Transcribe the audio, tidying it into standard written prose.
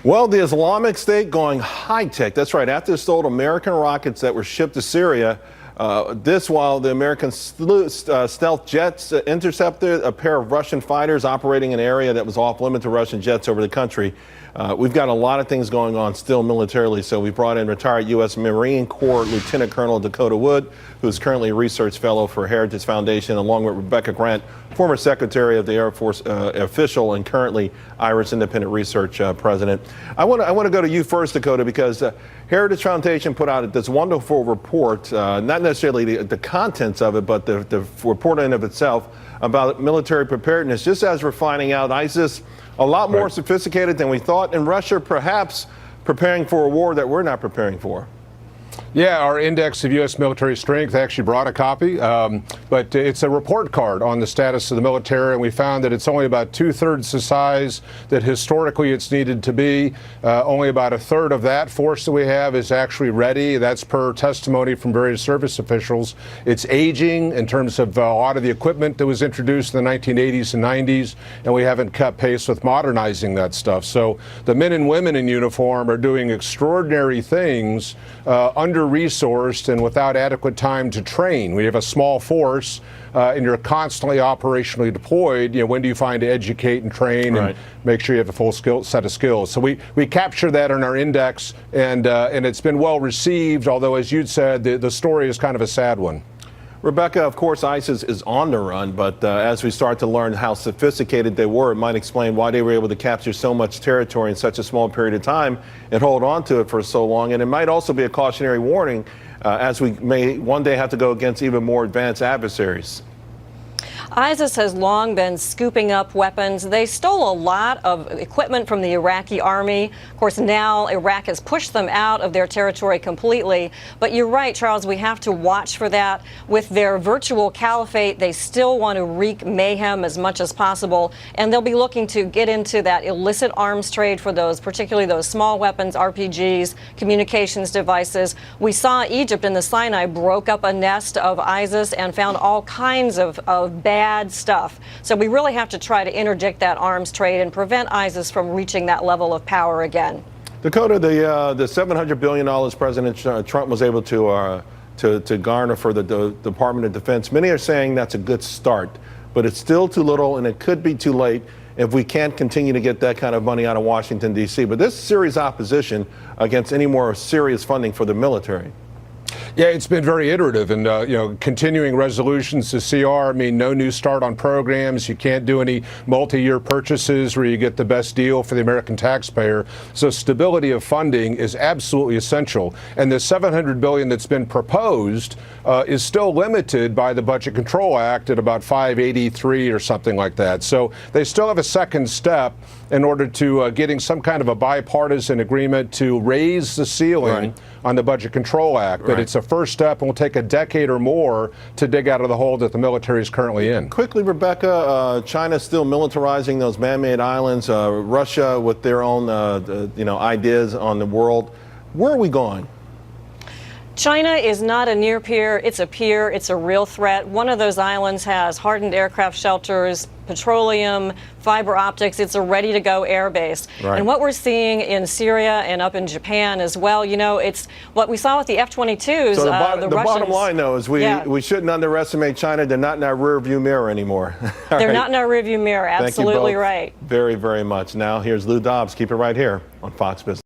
Well, the Islamic State going high-tech. That's right. After it stole American rockets that were shipped to Syria, this while the American stealth jets intercepted a pair of Russian fighters operating in an area that was off-limit to Russian jets over the country. We've got a lot of things going on still militarily, so we brought in retired U.S. Marine Corps Lieutenant Colonel Dakota Wood, who is currently a research fellow for Heritage Foundation, along with Rebecca Grant, former Secretary of the Air Force official and currently Irish Independent Research president. I want to go to you first, Dakota, because Heritage Foundation put out this wonderful report, not necessarily the contents of it, but the report in and of itself about military preparedness. Just as we're finding out, ISIS a lot more sophisticated than we thought, and Russia perhaps preparing for a war that we're not preparing for. Yeah, our index of U.S. military strength actually brought a copy, but it's a report card on the status of the military, and we found that it's only about 2/3 the size that historically it's needed to be. Only about 1/3 of that force that we have is actually ready. That's per testimony from various service officials. It's aging in terms of a lot of the equipment that was introduced in the 1980s and 90s, and we haven't kept pace with modernizing that stuff. So the men and women in uniform are doing extraordinary things under-resourced and without adequate time to train. We have a small force, and you're constantly operationally deployed. You know, when do you find to educate and train and make sure you have a full set of skills? So we capture that in our index, and it's been well received, although, as you'd said, the story is kind of a sad one. Rebecca, of course, ISIS is on the run, but as we start to learn how sophisticated they were, it might explain why they were able to capture so much territory in such a small period of time and hold on to it for so long. And it might also be a cautionary warning as we may one day have to go against even more advanced adversaries. ISIS has long been scooping up weapons. They stole a lot of equipment from the Iraqi army. Of course, now Iraq has pushed them out of their territory completely. But you're right, Charles, we have to watch for that. With their virtual caliphate, they still want to wreak mayhem as much as possible. And they'll be looking to get into that illicit arms trade for those, particularly those small weapons, RPGs, communications devices. We saw Egypt in the Sinai broke up a nest of ISIS and found all kinds of bad stuff. So we really have to try to interdict that arms trade and prevent ISIS from reaching that level of power again. Dakota, the $700 billion President Trump was able to garner for the Department of Defense, many are saying that's a good start, but it's still too little and it could be too late if we can't continue to get that kind of money out of Washington, D.C. But this serious opposition against any more serious funding for the military. Yeah, it's been very iterative, and continuing resolutions to CR mean no new start on programs. You can't do any multi-year purchases where you get the best deal for the American taxpayer. So stability of funding is absolutely essential. And the $700 billion that's been proposed is still limited by the Budget Control Act at about $583 or something like that. So they still have a second step in order to getting some kind of a bipartisan agreement to raise the ceiling on the Budget Control Act. But it's a first step, and will take a decade or more to dig out of the hole that the military is currently in. Quickly, Rebecca, China's still militarizing those man-made islands. Russia with their own, ideas on the world. Where are we going? China is not a near peer, it's a peer, it's a real threat. One of those islands has hardened aircraft shelters, petroleum, fiber optics. It's a ready-to-go air base. And what we're seeing in Syria and up in Japan as well, it's what we saw with the F-22s. So the bottom line, though, is we shouldn't underestimate China. They're not in our rearview mirror anymore. They're not in our rearview mirror. Absolutely right. Very, very much. Now, here's Lou Dobbs. Keep it right here on Fox Business.